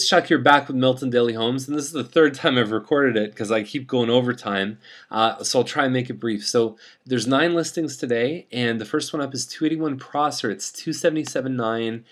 Chuck here, back with Milton Daily Homes, and this is the third time I've recorded it because I keep going over time, so I'll try and make it brief. So there's 9 listings today, and the first one up is 281 Prosser. It's 277.9.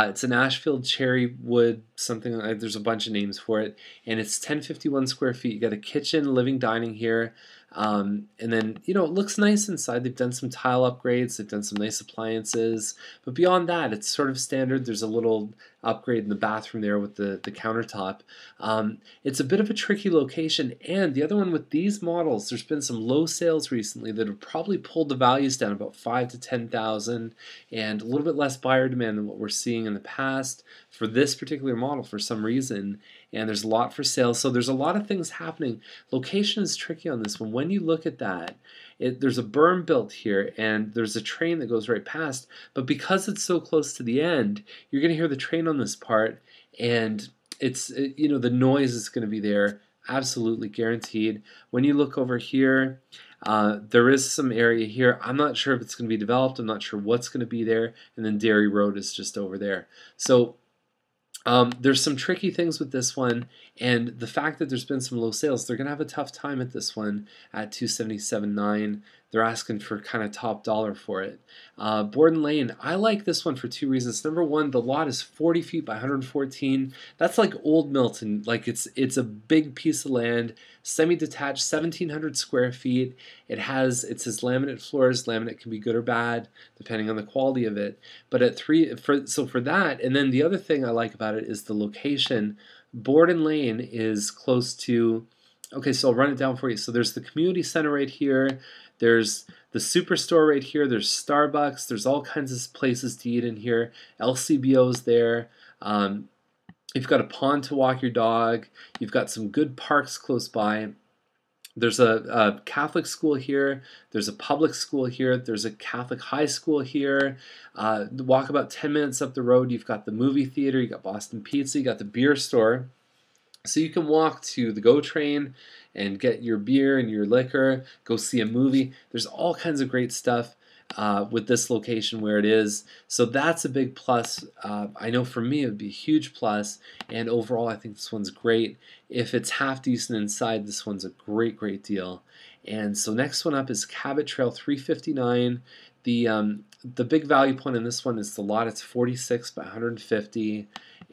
It's an Ashfield cherry wood, something like, there's a bunch of names for it, and it's 1051 square feet. You got a kitchen, living, dining here. And then, it looks nice inside. They've done some tile upgrades, they've done some nice appliances, but beyond that, it's sort of standard. There's a little upgrade in the bathroom there with the countertop. It's a bit of a tricky location, and the other one with these models, there's been some low sales recently that have probably pulled the values down about 5 to 10,000, and a little bit less buyer demand than what we're seeing in the past for this particular model for some reason. And there's a lot for sale, so there's a lot of things happening. Location is tricky on this one. When you look at that, there's a berm built here, and there's a train that goes right past, but because it's so close to the end, you're going to hear the train on this part, and the noise is going to be there, absolutely guaranteed. When you look over here, there is some area here. I'm not sure if it's going to be developed. I'm not sure what's going to be there, and then Dairy Road is just over there. So there's some tricky things with this one, and the fact that there's been some low sales, they're going to have a tough time at this one at 277.9. They're asking for kind of top dollar for it. Borden Lane, I like this one for 2 reasons. Number one, the lot is 40 feet by 114. That's like Old Milton. Like it's a big piece of land, semi-detached, 1,700 square feet. It says laminate floors. Laminate can be good or bad depending on the quality of it. But at for that, and then the other thing I like about it is the location. Borden Lane is close to. Okay, so I'll run it down for you. So there's the community center right here. There's the superstore right here. There's Starbucks. There's all kinds of places to eat in here. LCBO's there. You've got a pond to walk your dog. You've got some good parks close by. There's a Catholic school here. There's a public school here. There's a Catholic high school here. Walk about 10 minutes up the road. You've got the movie theater. You got Boston Pizza. You got the beer store. So you can walk to the GO train and get your beer and your liquor, go see a movie. There's all kinds of great stuff with this location where it is. So that's a big plus. I know for me it would be a huge plus, and overall I think this one's great. If it's half decent inside, this one's a great, great deal. And so next one up is Cabot Trail 359. The big value point in this one is the lot. It's 46 by 150.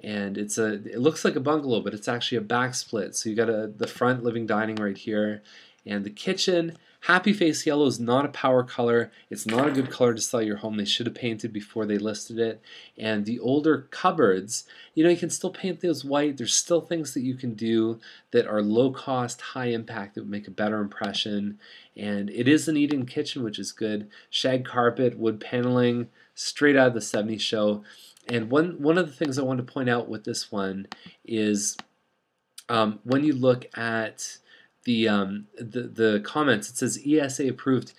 And it looks like a bungalow, but it's actually a back split. So you got the front living dining right here, and the kitchen. Happy Face Yellow is not a power color. It's not a good color to sell your home. They should have painted before they listed it. And the older cupboards, you can still paint those white. There's still things that you can do that are low cost, high impact, that would make a better impression. And it is an eat-in kitchen, which is good. Shag carpet, wood paneling, straight out of the 70s show. And one of the things I want to point out with this one is when you look at the comments, it says ESA approved.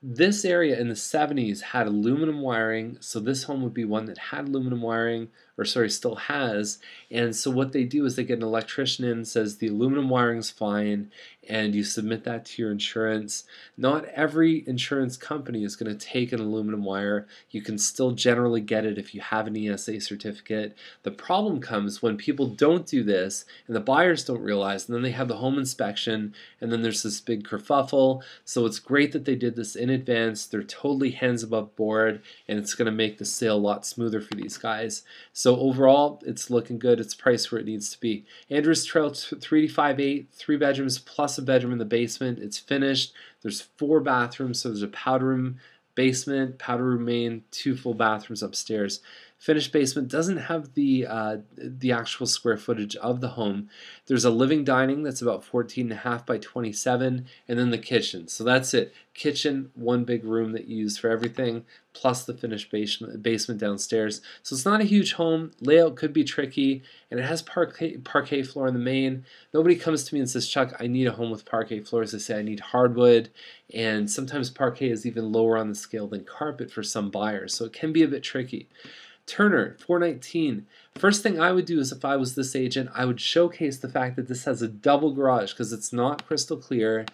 This area in the 70s had aluminum wiring, so this home would be one that had aluminum wiring, or sorry, still has. And so what they do is they get an electrician in, says the aluminum wiring's fine, and you submit that to your insurance. Not every insurance company is going to take an aluminum wire. You can still generally get it if you have an ESA certificate. The problem comes when people don't do this, and the buyers don't realize, and then they have the home inspection, and then there's this big kerfuffle. So it's great that they did this in advance. They're totally hands above board, and it's going to make the sale a lot smoother for these guys. So overall, it's looking good. It's priced where it needs to be. Andrews Trail 358, 3 bedrooms plus a bedroom in the basement. It's finished. There's 4 bathrooms, so there's a powder room, basement, powder room main, 2 full bathrooms upstairs. Finished basement doesn't have the actual square footage of the home. There's a living dining that's about 14.5 by 27, and then the kitchen. So that's it. Kitchen, 1 big room that you use for everything, plus the finished basement downstairs. So it's not a huge home. Layout could be tricky, and it has parquet floor in the main. Nobody comes to me and says, Chuck, I need a home with parquet floors. They say I need hardwood, and sometimes parquet is even lower on the scale than carpet for some buyers, so it can be a bit tricky. Turner, 419. First thing I would do is, if I was this agent, I would showcase the fact that this has a double garage because it's not crystal clear.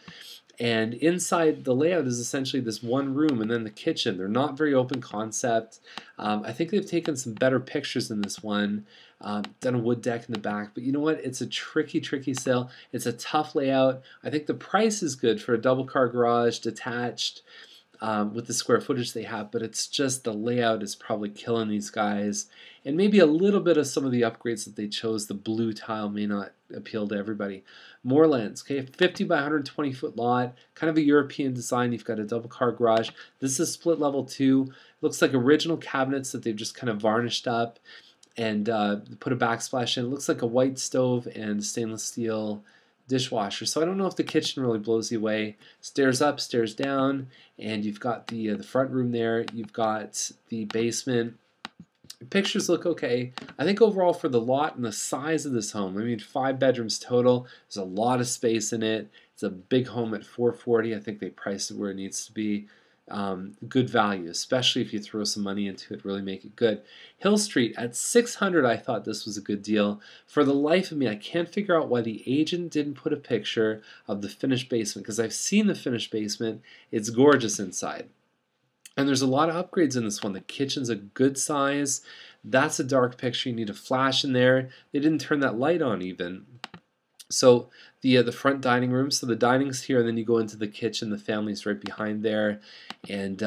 And inside the layout is essentially this one room and then the kitchen. They're not very open concept. I think they've taken some better pictures in this one. Done a wood deck in the back, but you know what? It's a tricky sale. It's a tough layout. I think the price is good for a double car garage, detached, with the square footage they have, but it's just the layout is probably killing these guys. And maybe a little bit of some of the upgrades that they chose. The blue tile may not appeal to everybody. Moorlands, okay, 50 by 120 foot lot, kind of a European design. You've got a double car garage. This is split level 2. Looks like original cabinets that they've just kind of varnished up and put a backsplash in. It looks like a white stove and stainless steel dishwasher. So I don't know if the kitchen really blows you away. Stairs up, stairs down, and you've got the front room there. You've got the basement. The pictures look okay. I think overall for the lot and the size of this home, I mean 5 bedrooms total. There's a lot of space in it. It's a big home at $440. I think they priced it where it needs to be. Good value, especially if you throw some money into it, really make it good. Hill Street at $600, I thought this was a good deal. For the life of me, I can't figure out why the agent didn't put a picture of the finished basement, because I've seen the finished basement. It's gorgeous inside. And there's a lot of upgrades in this one. The kitchen's a good size. That's a dark picture. You need a flash in there. They didn't turn that light on even. So the front dining room, so the dining's here, and then you go into the kitchen. The family's right behind there, and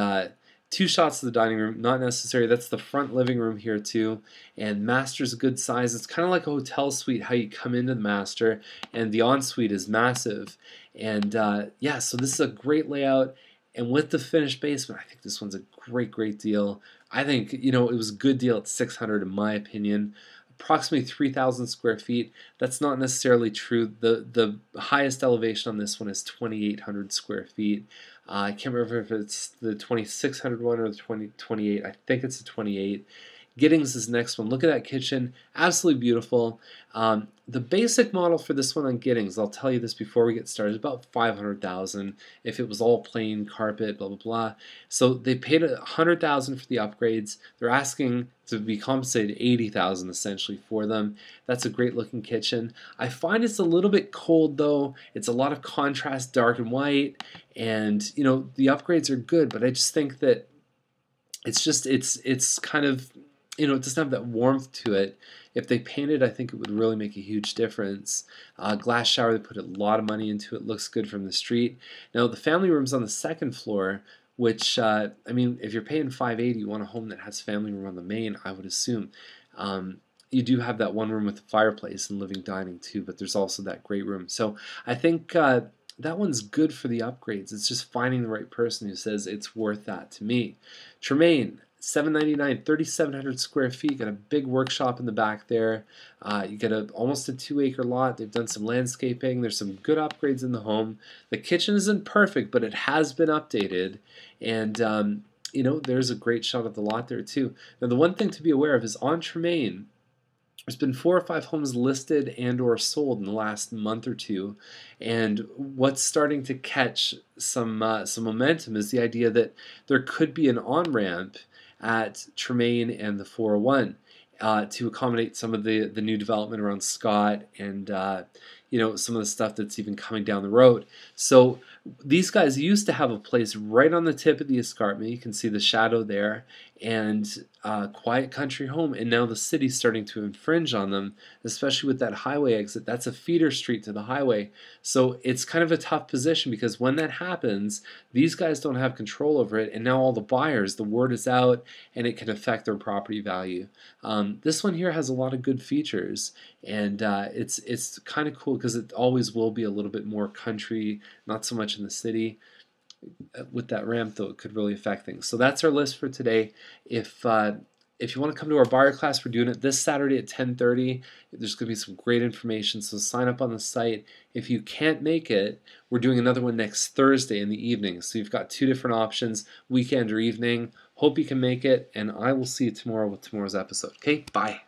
2 shots of the dining room, not necessary. That's the front living room here too, and master's a good size. It's kind of like a hotel suite, how you come into the master, and the ensuite is massive. And yeah, so this is a great layout, and with the finished basement, I think this one's a great deal. I think, you know, it was a good deal at $600 in my opinion. Approximately 3,000 square feet. That's not necessarily true. The highest elevation on this one is 2,800 square feet. I can't remember if it's the 2,600 one or the 28. I think it's the 28. Giddings is the next one. Look at that kitchen. Absolutely beautiful. The basic model for this one on Giddings, I'll tell you this before we get started, is about $500,000 if it was all plain carpet, blah, blah, blah. So they paid $100,000 for the upgrades. They're asking to be compensated $80,000 essentially for them. That's a great looking kitchen. I find it's a little bit cold though. It's a lot of contrast, dark and white, and you know, the upgrades are good, but I just think that it's kind of, you know, it doesn't have that warmth to it. If they painted, I think it would really make a huge difference. Glass shower, they put a lot of money into it. Looks good from the street. Now the family room's on the 2nd floor, which I mean, if you're paying $580, you want a home that has family room on the main, I would assume. You do have that one room with a fireplace and living dining too, but there's also that great room. So I think that one's good for the upgrades. It's just finding the right person who says it's worth that to me. Tremaine, $799, 3,700 square feet. Got a big workshop in the back there. You get almost a 2-acre lot. They've done some landscaping. There's some good upgrades in the home. The kitchen isn't perfect, but it has been updated. And you know, there's a great shot of the lot there too. Now the one thing to be aware of is on Tremaine, there's been 4 or 5 homes listed and or sold in the last month or two, and what's starting to catch some momentum is the idea that there could be an on-ramp at Tremaine and the 401 to accommodate some of the new development around Scott and you know, some of the stuff that's even coming down the road. So these guys used to have a place right on the tip of the escarpment. You can see the shadow there, and quiet country home, and now the city's starting to infringe on them, especially with that highway exit. That's a feeder street to the highway. So it's kind of a tough position, because when that happens, these guys don't have control over it, and now all the buyers, the word is out, and it can affect their property value. This one here has a lot of good features, and it's kind of cool because it always will be a little bit more country, not so much in the city. With that ramp though, it could really affect things. So that's our list for today. If you want to come to our buyer class, we're doing it this Saturday at 10:30. There's going to be some great information, so sign up on the site. If you can't make it, we're doing another one next Thursday in the evening. So you've got 2 different options, weekend or evening. Hope you can make it, and I will see you tomorrow with tomorrow's episode. Okay, bye.